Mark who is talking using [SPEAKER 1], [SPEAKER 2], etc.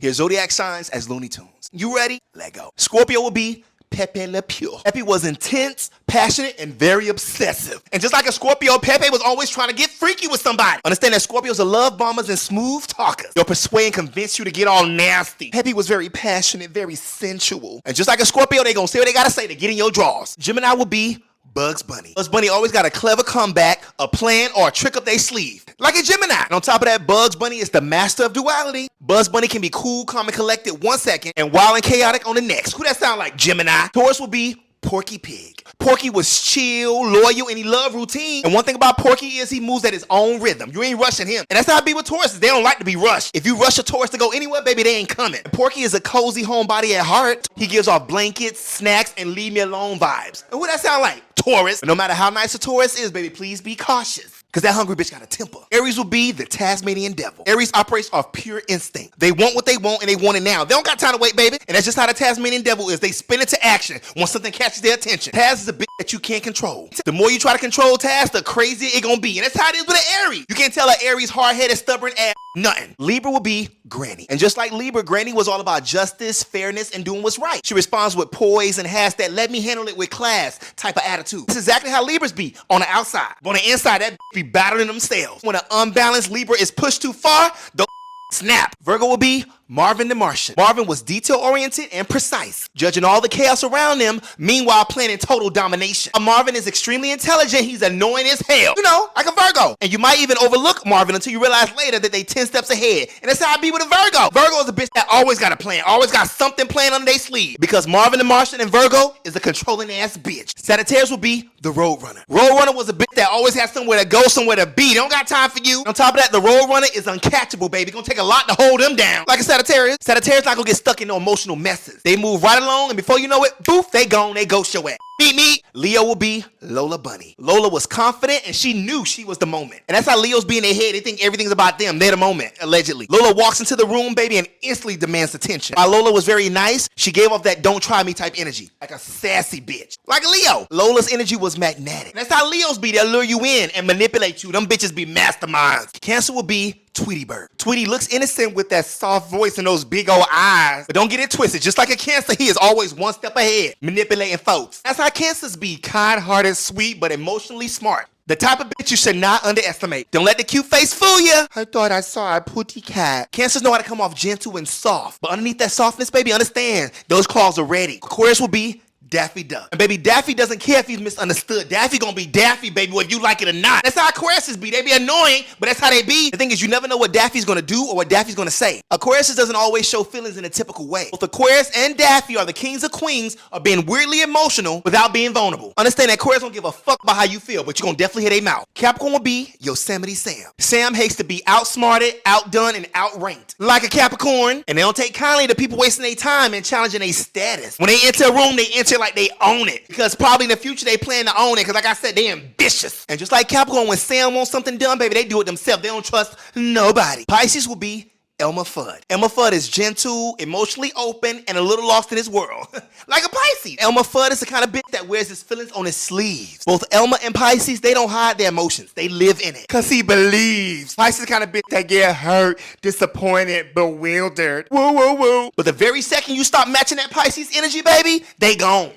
[SPEAKER 1] Here's Zodiac signs as Looney Tunes. You ready? Let go. Scorpio will be Pepe Le Pew. Pepe was intense, passionate, and very obsessive. And just like a Scorpio, Pepe was always trying to get freaky with somebody. Understand that Scorpios are love bombers and smooth talkers. They'll persuade and convince you to get all nasty. Pepe was very passionate, very sensual. And just like a Scorpio, they gonna say what they gotta say to get in your drawers. Gemini will be Bugs Bunny. Bugs Bunny always got a clever comeback, a plan, or a trick up their sleeve. Like a Gemini. And on top of that, Bugs Bunny is the master of duality. Bugs Bunny can be cool, calm, and collected 1 second and wild and chaotic on the next. Who that sound like? Gemini. Taurus will be Porky Pig. Porky was chill, loyal, and he loved routine. And one thing about Porky is he moves at his own rhythm. You ain't rushing him. And that's how it be with Tauruses. They don't like to be rushed. If you rush a Taurus to go anywhere, baby, they ain't coming. And Porky is a cozy homebody at heart. He gives off blankets, snacks, and leave me alone vibes. And who that sound like? Taurus. But no matter how nice a Taurus is, baby, please be cautious. Because that hungry bitch got a temper. Aries will be the Tasmanian devil. Aries operates off pure instinct. They want what they want and they want it now. They don't got time to wait, baby. And that's just how the Tasmanian devil is. They spin into action once something catches their attention. Taz is a bitch that you can't control. The more you try to control Taz, the crazier it gonna be. And that's how it is with an Aries. You can't tell an Aries hard-headed, stubborn ass nothing. Libra will be Granny. And just like Libra, Granny was all about justice, fairness, and doing what's right. She responds with poise and has that let me handle it with class type of attitude. This is exactly how Libras be on the outside. But on the inside, that be battling themselves. When an unbalanced Libra is pushed too far, the snap. Virgo will be Marvin the Martian. Marvin was detail-oriented and precise, judging all the chaos around him, meanwhile planning total domination. Marvin is extremely intelligent. He's annoying as hell. You know, like a Virgo. And you might even overlook Marvin until you realize later that they 10 steps ahead. And that's how I be with a Virgo. Virgo is a bitch that always got a plan, always got something planned under their sleeve. Because Marvin the Martian and Virgo is a controlling ass bitch. Sagittarius will be the Roadrunner. Roadrunner was a bitch that always had somewhere to go, somewhere to be. They don't got time for you. On top of that, the Roadrunner is uncatchable, baby. Gonna take a lot to hold them down. Like a Sagittarius not gonna get stuck in no emotional messes. They move right along, and before you know it, poof, they gone, they ghost your ass. Meet. Leo will be Lola Bunny. Lola was confident and she knew she was the moment. And that's how Leos be in their head. They think everything's about them. They're the moment, allegedly. Lola walks into the room, baby, and instantly demands attention. While Lola was very nice, she gave off that don't try me type energy. Like a sassy bitch. Like a Leo. Lola's energy was magnetic. And that's how Leos be. They'll lure you in and manipulate you. Them bitches be masterminds. Cancer will be Tweety Bird. Tweety looks innocent with that soft voice and those big old eyes. But don't get it twisted. Just like a Cancer, he is always one step ahead, manipulating folks. That's how Cancers be. Kind-hearted, sweet, but emotionally smart. The type of bitch you should not underestimate. Don't let the cute face fool you. I thought I saw a putty cat. Cancers know how to come off gentle and soft. But underneath that softness, baby, understand, those claws are ready. Aquarius will be Daffy Duck. And baby, Daffy doesn't care if he's misunderstood. Daffy gonna be Daffy, baby, whether you like it or not. That's how Aquariuses be. They be annoying, but that's how they be. The thing is, you never know what Daffy's gonna do or what Daffy's gonna say. Aquarius doesn't always show feelings in a typical way. Both Aquarius and Daffy are the kings of queens of being weirdly emotional without being vulnerable. Understand that Aquarius don't give a fuck about how you feel, but you're gonna definitely hear their mouth. Capricorn will be Yosemite Sam. Sam hates to be outsmarted, outdone, and outranked. Like a Capricorn, and they don't take kindly to people wasting their time and challenging their status. When they enter a room, they enter like they own it. Because probably in the future, they plan to own it. Because like I said, they ambitious. And just like Capricorn, when Sam wants something done, baby, they do it themselves. They don't trust nobody. Pisces will be Elmer Fudd. Elmer Fudd is gentle, emotionally open, and a little lost in his world. Like a Pisces. Elmer Fudd is the kind of bitch that wears his feelings on his sleeves. Both Elmer and Pisces, they don't hide their emotions. They live in it. Because he believes. Pisces is the kind of bitch that get hurt, disappointed, bewildered. Woo, woo, woo. But the very second you stop matching that Pisces energy, baby, they gone.